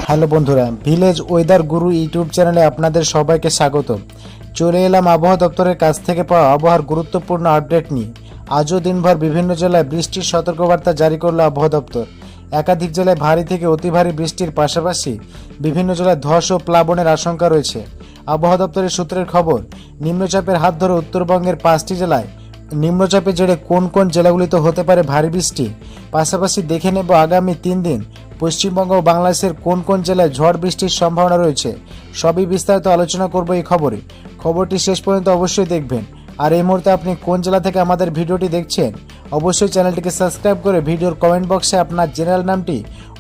Hello বন্ধুরা, village weather গুরু YouTube চ্যানেলে আপনাদের সবাইকে স্বাগত। চলে এলাম আবহাওয়া দপ্তরের কাছ থেকে পাওয়া আবহাওয়ার গুরুত্বপূর্ণ আপডেট নিয়ে। আজও দিনভর বিভিন্ন জেলায় বৃষ্টির সতর্কবার্তা জারি করল আবহাওয়া দপ্তর। একাধিক জেলায় ভারী থেকে অতি ভারী বৃষ্টির পাশাপাশি বিভিন্ন জেলায় ধস ও প্লাবনের আশঙ্কা রয়েছে। আবহাওয়া দপ্তরের সূত্রের খবর, নিম্নচাপের হাত ধরে উত্তরবঙ্গের 5টি জেলায় নিম্নচাপের জেরে কোন কোন জেলাগুলিতে হতে পারে ভারী বৃষ্টি, পাশাপাশি দেখে নেব আগামী 3 দিন পশ্চিমবঙ্গ ও বাংলাদেশের কোন কোন জেলায় ঝড় বৃষ্টির সম্ভাবনা রয়েছে। সবই বিস্তারিত আলোচনা করব এই খবরে। খবরটি শেষ পর্যন্ত অবশ্যই দেখবেন। আর এই মুহূর্তে আপনি কোন জেলা থেকে আমাদের ভিডিওটি দেখছেন, অবশ্যই চ্যানেলটিকে সাবস্ক্রাইব করে ভিডিওর কমেন্ট বক্সে আপনার জেনারেল নামটি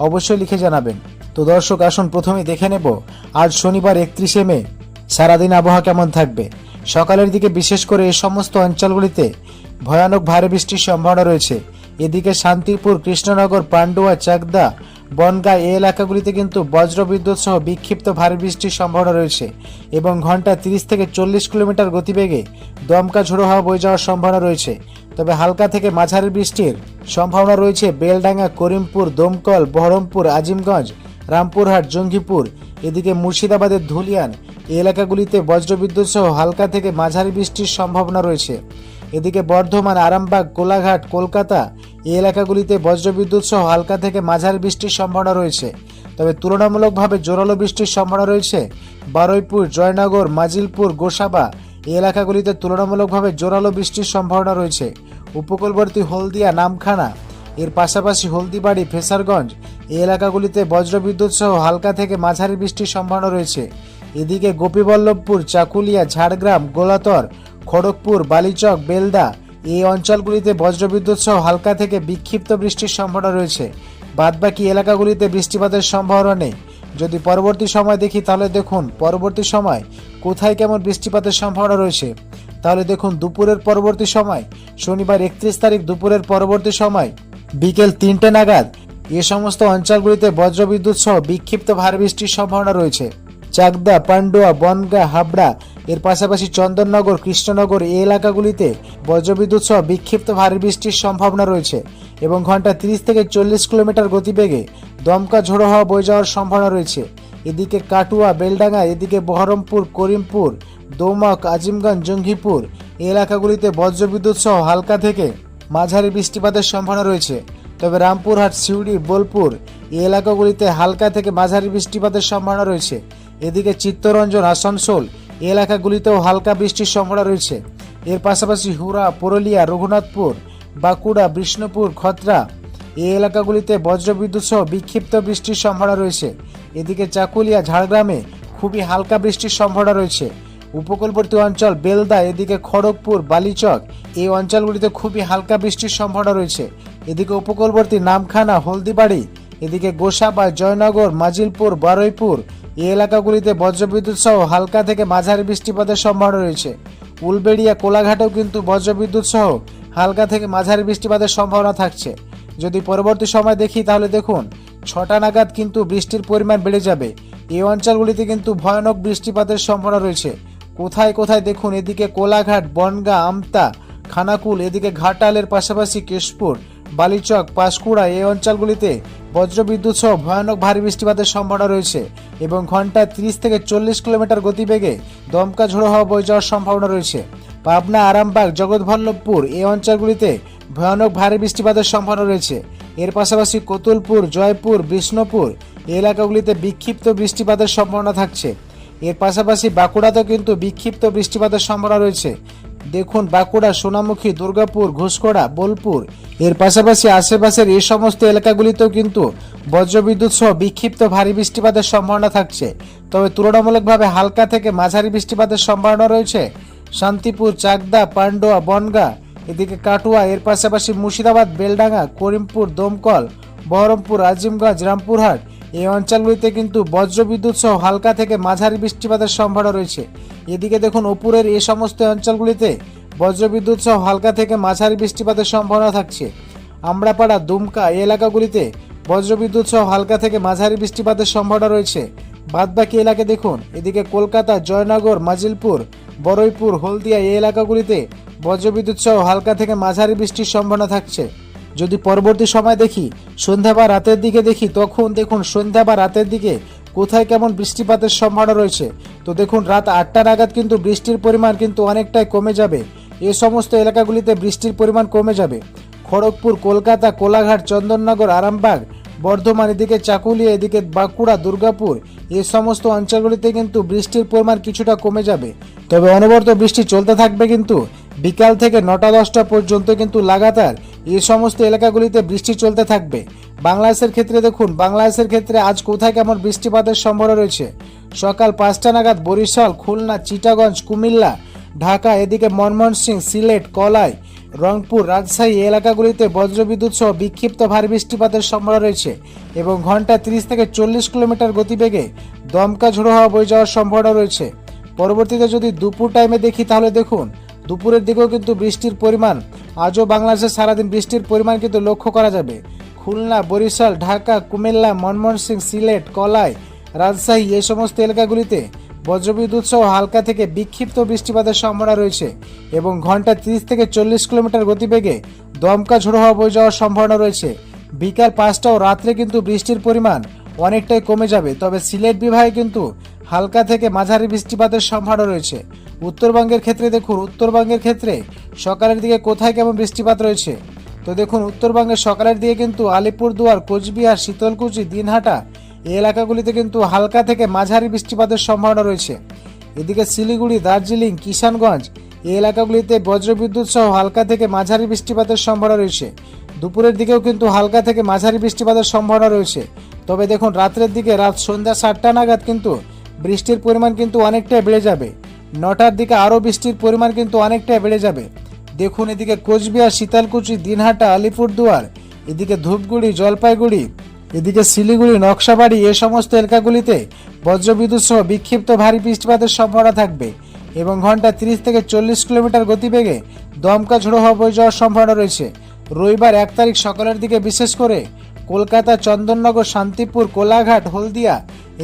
অবশ্যই লিখে জানাবেন। তো দর্শক, আসুন প্রথমেই দেখে নেব আজ শনিবার 31শে মে সারাদিন আবহাওয়া কেমন থাকবে। সকালের দিকে বিশেষ করে এই সমস্ত অঞ্চলগুলিতে ভয়ানক ভারী বৃষ্টির সম্ভাবনা রয়েছে। এদিকে শান্তিপুর, কৃষ্ণনগর, পান্ডুয়া, চাকদা, বনগাঁ এই এলাকাগুলিতে কিন্তু বজ্রবিদ্যুৎ সহ বিক্ষিপ্ত ভারী বৃষ্টির সম্ভাবনা রয়েছে এবং ঘন্টায় 30 থেকে 40 কিলোমিটার গতিবেগে দমকা ঝোড়ো হাওয়া বয়ে যাওয়ার সম্ভাবনা রয়েছে। তবে হালকা থেকে মাঝারি বৃষ্টির সম্ভাবনা রয়েছে বেলডাঙ্গা, করিমপুর, দমকল, বহরমপুর, আজিমগঞ্জ, রামপুরহাট, জঙ্গিপুর। এদিকে মুর্শিদাবাদের ধুলিয়ান এই এলাকাগুলিতে বজ্রবিদ্যুৎ সহ হালকা থেকে মাঝারি বৃষ্টির সম্ভাবনা রয়েছে। এদিকে বর্ধমান, আরামবাগ, কোলাঘাট, কলকাতা এই এলাকাগুলিতে বজ্রবিদ্যুৎ সহ হালকা থেকে মাঝারি বৃষ্টির সম্ভাবনা রয়েছে। তবে তুলনামূলকভাবে জোরালো বৃষ্টির সম্ভাবনা রয়েছে বারুইপুর, জয়নগর, মাজিলপুর, গোসাবা এই এলাকাগুলিতে তুলনামূলকভাবে জোরালো বৃষ্টির সম্ভাবনা রয়েছে। উপকূলবর্তী হলদিয়া, নামখানা এর পাশাপাশি হলদিবাড়ি, ফেসারগঞ্জ এই এলাকাগুলিতে বজ্রবিদ্যুৎ সহ হালকা থেকে মাঝারি বৃষ্টির সম্ভাবনা রয়েছে। এদিকে গোপীবল্লভপুর, চাকুলিয়া, ঝাড়গ্রাম, গোলাতর, খড়গপুর, বালিচক, বেলদা এই অঞ্চলগুলিতে বজ্রবিদ্যুৎ সহ হালকা থেকে বিক্ষিপ্ত বৃষ্টির সম্ভাবনা রয়েছে। বাদবাকি এলাকাগুলিতে বৃষ্টিপাতের সম্ভাবনা নেই। যদি পরবর্তী সময় দেখি তাহলে দেখুন পরবর্তী সময় কোথায় কেমন বৃষ্টিপাতের সম্ভাবনা রয়েছে। তাহলে দেখুন দুপুরের পরবর্তী সময়, শনিবার 31 তারিখ দুপুরের পরবর্তী সময় বিকেল 3টে নাগাদ এ সমস্ত অঞ্চলগুলিতে বজ্রবিদ্যুৎ সহ বিক্ষিপ্ত ভারী বৃষ্টির সম্ভাবনা রয়েছে। চাকদা, পান্ডুয়া, বনগাঁ, হাবড়া এর পাশাপাশি চন্দননগর, কৃষ্ণনগর এই এলাকাগুলিতে বজ্রবিদ্যুৎ সহ বিক্ষিপ্ত ভারী বৃষ্টির সম্ভাবনা রয়েছে এবং ঘন্টায় 30 থেকে 40 কিলোমিটার গতিবেগে দমকা ঝোড়ো হাওয়া বয়ে যাওয়ার সম্ভাবনা রয়েছে। এদিকে কাটুয়া, বেলডাঙ্গা, এদিকে বহরমপুর, করিমপুর, দৌমক, আজিমগঞ্জ, জঙ্গিপুর এই এলাকাগুলিতে বজ্রবিদ্যুৎ সহ হালকা থেকে মাঝারি বৃষ্টিপাতের সম্ভাবনা রয়েছে। তবে রামপুরহাট, সিউড়ি, বোলপুর এই এলাকাগুলিতে হালকা থেকে মাঝারি বৃষ্টিপাতের সম্ভাবনা রয়েছে। এদিকে চিত্তরঞ্জন, আসানসোল এই এলাকাগুলিতেও হালকা বৃষ্টির সম্ভাবনা রয়েছে। এর পাশাপাশি হুরা, পুরুলিয়া, রঘুনাথপুর, বাঁকুড়া, বিষ্ণুপুর, খত্রা এই এলাকাগুলিতে বজ্রবিদ্যুৎ সহ বিক্ষিপ্ত বৃষ্টির সম্ভাবনা রয়েছে। এদিকে চাকুলিয়া, ঝাড়গ্রামে খুবই হালকা বৃষ্টির সম্ভাবনা রয়েছে। উপকূলবর্তী অঞ্চল বেলদা, এদিকে খড়গপুর, বালিচক এই অঞ্চলগুলিতে খুবই হালকা বৃষ্টির সম্ভাবনা রয়েছে। এদিকে উপকূলবর্তী নামখানা, হলদিবাড়ি, এদিকে গোসাবা, জয়নগর, মাজিলপুর, বারুইপুর এই এলাকাগুলিতে বজ্রবিদ্যুৎ সহ হালকা থেকে মাঝারি বৃষ্টিপাতের সম্ভাবনা রয়েছে। উলবেড়িয়া, কোলাঘাটেও কিন্তু বজ্রবিদ্যুৎ সহ হালকা থেকে মাঝারি বৃষ্টিপাতের সম্ভাবনা থাকছে। যদি পরবর্তী সময় দেখি তাহলে দেখুন 6টা নাগাদ কিন্তু বৃষ্টির পরিমাণ বেড়ে যাবে। এই অঞ্চলগুলিতে কিন্তু ভয়ানক বৃষ্টিপাতের সম্ভাবনা রয়েছে। কোথায় কোথায় দেখুন, এদিকে কোলাঘাট, বনগাঁ, আমতা, খানাকুল, এদিকে ঘাটালের পাশাপাশি কেশপুর, বালিচক, পাঁশকুড়া এই অঞ্চলগুলিতে বজ্রবিদ্যুৎ সহ ভয়ানক ভারী বৃষ্টিপাতের সম্ভাবনা রয়েছে এবং ঘন্টায় 30 থেকে 40 কিলোমিটার গতিবেগে দমকা ঝোড়ো হাওয়া বয়ে যাওয়ার সম্ভাবনা রয়েছে। পাবনা, আরামবাগ, জগৎবল্লভপুর এই অঞ্চলগুলিতে ভয়ানক ভারী বৃষ্টিপাতের সম্ভাবনা রয়েছে। এর পাশাপাশি কতুলপুর, জয়পুর, বিষ্ণুপুর এই এলাকাগুলিতে বিক্ষিপ্ত বৃষ্টিপাতের সম্ভাবনা থাকছে। এর পাশাপাশি বাঁকুড়াতেও কিন্তু বিক্ষিপ্ত বৃষ্টিপাতের সম্ভাবনা রয়েছে। দেখুন বাঁকুড়া, সোনামুখী, দুর্গাপুর, ঘুষকড়া, বোলপুর এর পাশাপাশি আশেপাশের এই সমস্ত এলাকাগুলিতেও কিন্তু বজ্রবিদ্যুৎ সহ বিক্ষিপ্ত ভারী বৃষ্টিপাতের সম্ভাবনা থাকছে। তবে তুলনামূলকভাবে হালকা থেকে মাঝারি বৃষ্টিপাতের সম্ভাবনা রয়েছে শান্তিপুর, চাকদা, পান্ডুয়া, বনগাঁ, এদিকে কাটুয়া এর পাশাপাশি মুর্শিদাবাদ, বেলডাঙ্গা, করিমপুর, দমকল, বহরমপুর, আজিমগঞ্জ, রামপুরহাট এই অঞ্চলগুলিতে কিন্তু বজ্রবিদ্যুৎ সহ হালকা থেকে মাঝারি বৃষ্টিপাতের সম্ভাবনা রয়েছে। এদিকে দেখুন উপরের এই সমস্ত অঞ্চলগুলিতে বজ্রবিদ্যুৎ সহ হালকা থেকে মাঝারি বৃষ্টিপাতের সম্ভাবনা থাকছে। আমড়াপাড়া, দুমকা এই এলাকাগুলিতে বজ্রবিদ্যুৎ সহ হালকা থেকে মাঝারি বৃষ্টিপাতের সম্ভাবনা রয়েছে। বাদবাকি এলাকা দেখুন, এদিকে কলকাতা, জয়নগর, মাজিলপুর, বারুইপুর, হলদিয়া এই এলাকাগুলিতে বজ্রবিদ্যুৎ সহ হালকা থেকে মাঝারি বৃষ্টির সম্ভাবনা থাকছে। যদি পরবর্তী সময় দেখি, সন্ধ্যা বা রাতের দিকে দেখি, তখন দেখুন সন্ধ্যা বা রাতের দিকে কোথায় কেমন বৃষ্টিপাতের সম্ভাবনা রয়েছে। তো দেখুন, রাত 8টা নাগাদ কিন্তু বৃষ্টির পরিমাণ কিন্তু অনেকটাই কমে যাবে। এই সমস্ত এলাকাগুলিতে বৃষ্টির পরিমাণ কমে যাবে। খড়গপুর, কলকাতা, কোলাঘাট, চন্দননগর, আরামবাগ, বর্ধমান, এদিকে চাকুলিয়া, এদিকে বাঁকুড়া, দুর্গাপুর, এই সমস্ত অঞ্চলগুলিতে কিন্তু বৃষ্টির পরিমাণ কিছুটা কমে যাবে। তবে অনবরত বৃষ্টি চলতে থাকবে, কিন্তু বিকাল থেকে 9টা-10টা পর্যন্ত কিন্তু লাগাতার এই সমস্ত এলাকাগুলিতে বৃষ্টি চলতে থাকবে। বাংলাদেশের ক্ষেত্রে দেখুন, বাংলাদেশের ক্ষেত্রে আজ কোথায় কেমন বৃষ্টিপাতের সম্ভাবনা রয়েছে। সকাল 5টা নাগাদ বরিশাল, খুলনা, চিটাগঞ্জ, কুমিল্লা, ঢাকা, এদিকে ময়মনসিংহ, সিলেট, কলাই, রংপুর, রাজশাহী এলাকাগুলিতে বজ্রবিদ্যুৎ সহ বিক্ষিপ্ত ভারী বৃষ্টিপাতের সম্ভাবনা রয়েছে এবং ঘন্টায় 30 থেকে 40 কিলোমিটার গতিবেগে দমকা ঝোড়ো হাওয়া বয়ে যাওয়ার সম্ভাবনা রয়েছে। পরবর্তীতে যদি দুপুর টাইমে দেখি, তাহলে দেখুন দুপুরের দিকেও কিন্তু বৃষ্টির পরিমাণ, আজও বাংলাদেশে সারাদিন বৃষ্টির পরিমাণ কিন্তু লক্ষ্য করা যাবে। খুলনা, বরিশাল, ঢাকা, কুমিল্লা, ময়মনসিংহ, সিলেট, কলাই, রাজশাহী এই সমস্ত এলাকাগুলিতে বজ্রবিদ্যুৎ সহ হালকা থেকে বিক্ষিপ্ত বৃষ্টিপাতের সম্ভাবনা রয়েছে এবং ঘন্টায় 30 থেকে 40 কিলোমিটার গতিবেগে দমকা ঝোড়ো হাওয়া বয়ে যাওয়ার সম্ভাবনা রয়েছে। বিকাল 5টা ও রাত্রে কিন্তু বৃষ্টির পরিমাণ অনেকটাই কমে যাবে। তবে সিলেট বিভাগে কিন্তু হালকা থেকে মাঝারি বৃষ্টিপাতের সম্ভাবনা রয়েছে। উত্তরবঙ্গের ক্ষেত্রে দেখুন, উত্তরবঙ্গের ক্ষেত্রে সকালের দিকে কোথায় কেমন বৃষ্টিপাত রয়েছে। তো দেখুন, উত্তরবঙ্গের সকালের দিকে কিন্তু আলিপুরদুয়ার, কোচবিহার, শীতলকুচি, দিনহাটা এই এলাকাগুলিতে কিন্তু হালকা থেকে মাঝারি বৃষ্টিপাতের সম্ভাবনা রয়েছে। এদিকে শিলিগুড়ি, দার্জিলিং, কিষানগঞ্জ এই এলাকাগুলিতে বজ্রবিদ্যুৎ সহ হালকা থেকে মাঝারি বৃষ্টিপাতের সম্ভাবনা রয়েছে। দুপুরের দিকেও কিন্তু হালকা থেকে মাঝারি বৃষ্টিপাতের সম্ভাবনা রয়েছে। তবে দেখুন, রাত্রের দিকে, রাত সন্ধ্যা 7টা নাগাদ কিন্তু বৃষ্টির পরিমাণ কিন্তু অনেকটাই বেড়ে যাবে। 9টার দিকে আরও বৃষ্টির পরিমাণ কিন্তু অনেকটাই বেড়ে যাবে। দেখুন, এদিকে কোচবিহার, শীতলকুচি, দিনহাটা, আলিপুরদুয়ার, এদিকে ধূপগুড়ি, জলপাইগুড়ি, এদিকে শিলিগুড়ি, নকশাবাড়ি এই সমস্ত এলাকাগুলিতে বজ্রবিদ্যুৎ সহ বিক্ষিপ্ত ভারী বৃষ্টিপাতের সম্ভাবনা থাকবে এবং ঘন্টায় 30 থেকে 40 কিলোমিটার গতিবেগে দমকা ঝোড়ো হাওয়া বয়ে যাওয়ার সম্ভাবনা রয়েছে। রবিবার 1 তারিখ সকালের দিকে বিশেষ করে কলকাতা, চন্দননগর, শান্তিপুর, কোলাঘাট, হলদিয়া,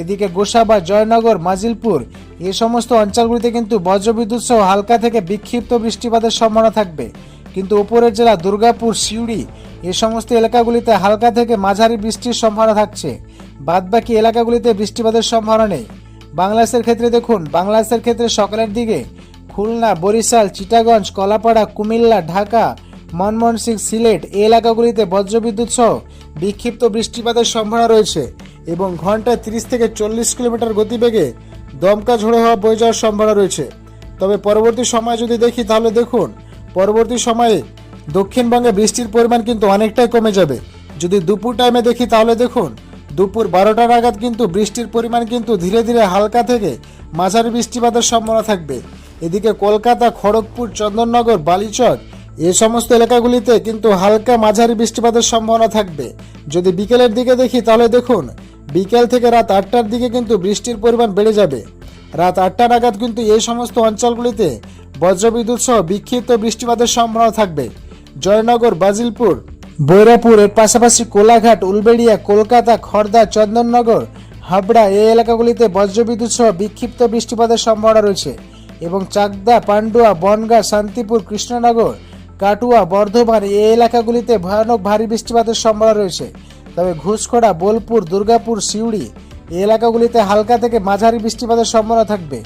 এদিকে গোসাবা, জয়নগর, মাজিলপুর এই সমস্ত অঞ্চলগুলিতে কিন্তু বজ্রবিদ্যুৎ সহ হালকা থেকে বিক্ষিপ্ত বৃষ্টিপাতের সম্ভাবনা থাকবে। কিন্তু উপরের জেলা দুর্গাপুর, সিউড়ি এই সমস্ত এলাকাগুলিতে হালকা থেকে মাঝারি বৃষ্টির সম্ভাবনা থাকছে। বাদবাকি এলাকাগুলিতে বৃষ্টিপাতের সম্ভাবনা নেই। বাংলাদেশের ক্ষেত্রে দেখুন, বাংলাদেশের ক্ষেত্রে সকালের দিকে খুলনা, বরিশাল, চিটাগঞ্জ, কলাপাড়া, কুমিল্লা, ঢাকা, ময়মনসিংহ, সিলেট এই এলাকাগুলিতে বজ্রবিদ্যুৎ সহ বিক্ষিপ্ত বৃষ্টিপাতের সম্ভাবনা রয়েছে এবং ঘন্টায় 30 থেকে 40 কিলোমিটার গতিবেগে দমকা ঝোড়ো হাওয়া বয়ে যাওয়ার সম্ভাবনা রয়েছে। তবে পরবর্তী সময় যদি দেখি, তাহলে দেখুন পরবর্তী সময়ে দক্ষিণবঙ্গে বৃষ্টির পরিমাণ কিন্তু অনেকটাই কমে যাবে। যদি দুপুর টাইমে দেখি, তাহলে দেখুন দুপুর 12টা নাগাদ কিন্তু বৃষ্টির পরিমাণ কিন্তু ধীরে ধীরে হালকা থেকে মাঝারি বৃষ্টিপাতের সম্ভাবনা থাকবে। এদিকে কলকাতা, খড়গপুর, চন্দননগর, বালিচক এই সমস্ত এলাকাগুলিতে কিন্তু হালকা মাঝারি বৃষ্টিপাতের সম্ভাবনা থাকবে। যদি বিকেলের দিকে দেখি, তাহলে দেখুন বিকেল থেকে রাত 8টার দিকে কিন্তু বৃষ্টির পরিমাণ বেড়ে যাবে। রাত 8টা নাগাদ কিন্তু এই সমস্ত অঞ্চলগুলিতে বজ্রবিদ্যুৎ সহ বিক্ষিপ্ত বৃষ্টিপাতের সম্ভাবনা থাকবে। জয়নগর, বাজিলপুর, বৈরাপুর এর পাশাপাশি কোলাঘাট, উলবেড়িয়া, কলকাতা, খড়দা, চন্দননগর, হাবড়া এই এলাকাগুলিতে বজ্রবিদ্যুৎ সহ বিক্ষিপ্ত বৃষ্টিপাতের সম্ভাবনা রয়েছে এবং চাকদা, পান্ডুয়া, বনগাঁ, শান্তিপুর, কৃষ্ণনগর, কাটুয়া, বর্ধমান এই এলাকাগুলিতে ভয়ানক ভারী বৃষ্টিপাতের সম্ভাবনা রয়েছে। তবে ঘুষখোড়া, বোলপুর, দুর্গাপুর, সিউড়ি এই এলাকাগুলিতে হালকা থেকে মাঝারি বৃষ্টিপাতের সম্ভাবনা থাকবে।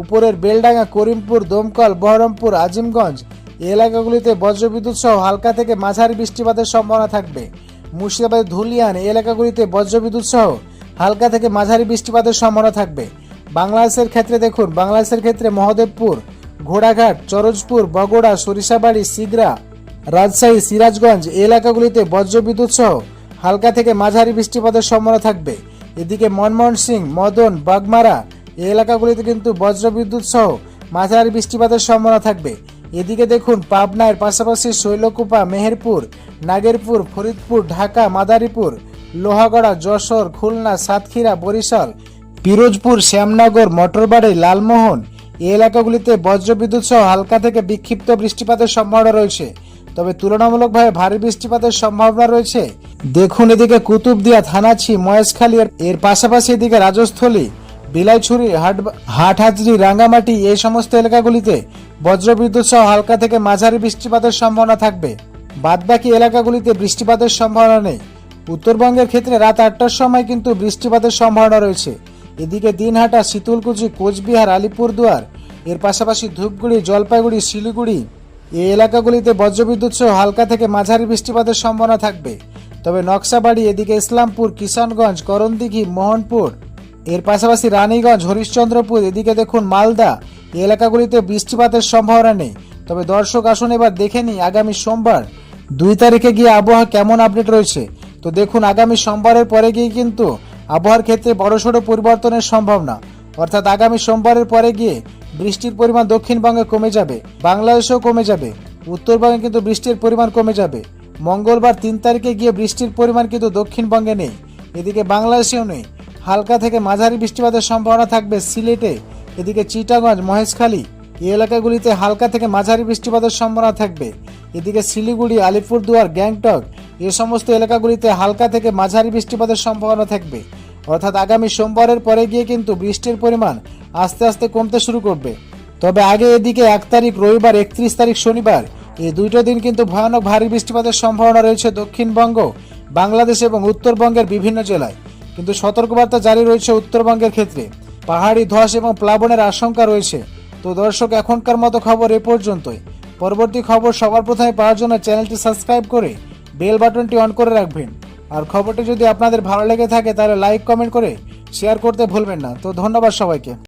উপরের বেলডাঙ্গা, করিমপুর, দমকল, বহরমপুর, আজিমগঞ্জ এই এলাকাগুলিতে বজ্রবিদ্যুৎ সহ হালকা থেকে মাঝারি বৃষ্টিপাতের সম্ভাবনা থাকবে। মুর্শিদাবাদ, ধুলিয়ান এই এলাকাগুলিতে বজ্রবিদ্যুৎ সহ হালকা থেকে মাঝারি বৃষ্টিপাতের সম্ভাবনা থাকবে। বাংলাদেশের ক্ষেত্রে দেখুন, বাংলাদেশের ক্ষেত্রে মহদেবপুর, ঘোড়াঘাট, চরজপুর, বগুড়া, সরিষাবাড়ি, সিগড়া, রাজশাহী, সিরাজগঞ্জ এই এলাকাগুলিতে বজ্রবিদ্যুৎ সহ হালকা থেকে মাঝারি বৃষ্টিপাতের সম্ভাবনা থাকবে। এদিকে ময়মনসিংহ, মদন, বাগমারা এই এলাকাগুলিতে কিন্তু বজ্রবিদ্যুৎ সহ মাঝারি বৃষ্টিপাতের সম্ভাবনা থাকবে। এদিকে দেখুন পাবনার পাশাপাশি শৈলকুপা, মেহেরপুর, নাগেরপুর, ফরিদপুর, ঢাকা, মাদারীপুর, লোহাগড়া, যশোর, খুলনা, সাতক্ষীরা, বরিশাল, পিরোজপুর, শ্যামনগর, মটরবাড়ি, লালমোহন এই এলাকাগুলিতে বজ্রবিদ্যুৎ সহ হালকা থেকে বিক্ষিপ্ত বৃষ্টিপাতের সম্ভাবনা রয়েছে। তবে তুলনামূলকভাবে ভারী বৃষ্টিপাতের সম্ভাবনা রয়েছে দেখুন এদিকে কুতুবদিয়া, থানাচি, মহেশখালী এর পাশাপাশি এদিকে রাজস্থলী, বিলাইছড়ি, হাটহাজারী, রাঙ্গামাটি এই সমস্ত এলাকাগুলিতে বজ্রবিদ্যুৎ সহ হালকা থেকে মাঝারি বৃষ্টিপাতের সম্ভাবনা থাকবে। বাদবাকি এলাকাগুলিতে বৃষ্টিপাতের সম্ভাবনা নেই। উত্তরবঙ্গের ক্ষেত্রে রাত 8টার সময় কিন্তু বৃষ্টিপাতের সম্ভাবনা রয়েছে। এদিকে দিনহাটা, শীতলকুচি, কোচবিহার, আলিপুরদুয়ার, এর পাশাপাশি ধূপগুড়ি, জলপাইগুড়ি, শিলিগুড়ি এই এলাকাগুলিতে বজ্রবিদ্যুৎ সহ হালকা থেকে মাঝারি বৃষ্টিপাতের সম্ভাবনা থাকবে। তবে নকশাবাড়ি, এদিকে ইসলামপুর, কিষানগঞ্জ, করণদিঘি, মোহনপুর, এর পাশাপাশি রানীগঞ্জ, হরিশ্চন্দ্রপুর, এদিকে দেখুন মালদা, এই এলাকাগুলিতে বৃষ্টিপাতের সম্ভাবনা নেই। তবে দর্শক আসুন এবার দেখে নিই আগামী সোমবার 2 তারিখে গিয়ে আবহাওয়া কেমন আপডেট রয়েছে। তো দেখুন আগামী সোমবারের পরে গিয়ে কিন্তু আবহাওয়ার ক্ষেত্রে বড়সড় পরিবর্তনের সম্ভাবনা, অর্থাৎ আগামী সোমবারের পরে গিয়ে বৃষ্টির পরিমাণ দক্ষিণবঙ্গে কমে যাবে, বাংলাদেশেও কমে যাবে, উত্তরবঙ্গে কিন্তু বৃষ্টির পরিমাণ কমে যাবে। মঙ্গলবার 3 তারিখে গিয়ে বৃষ্টির পরিমাণ কিন্তু দক্ষিণবঙ্গে নেই, এদিকে বাংলাদেশেও নেই। হালকা থেকে মাঝারি বৃষ্টিপাতের সম্ভাবনা থাকবে সিলেটে, এদিকে চিটাগঞ্জ, মহেশখালী এই এলাকাগুলিতে হালকা থেকে মাঝারি বৃষ্টিপাতের সম্ভাবনা থাকবে। এদিকে শিলিগুড়ি, আলিপুরদুয়ার, গ্যাংটক এই সমস্ত এলাকাগুলিতে হালকা থেকে মাঝারি বৃষ্টিপাতের সম্ভাবনা থাকবে। অর্থাৎ আগামী সোমবারের পরে গিয়ে কিন্তু বৃষ্টির পরিমাণ আস্তে আস্তে কমতে শুরু করবে। তবে আগে এদিকে 1 তারিখ রবিবার, 31 তারিখ শনিবার এই দুইটা দিন কিন্তু ভয়ানক ভারী বৃষ্টিপাতের সম্ভাবনা রয়েছে দক্ষিণবঙ্গ, বাংলাদেশ এবং উত্তরবঙ্গের বিভিন্ন জেলায়। কিন্তু সতর্কবার্তা জারি রয়েছে উত্তরবঙ্গের ক্ষেত্রে, পাহাড়ি ধস এবং প্লাবনের আশঙ্কা রয়েছে। তো দর্শক এখনকার মতো খবর এ পর্যন্তই। পরবর্তী খবর সবার প্রথমে পাওয়ার জন্য চ্যানেলটি সাবস্ক্রাইব করে বেল বাটনটি অন করে রাখবেন। আর খবরটি যদি আপনাদের ভালো লেগে থাকে তাহলে লাইক, কমেন্ট করে শেয়ার করতে ভুলবেন না। তো ধন্যবাদ সবাইকে।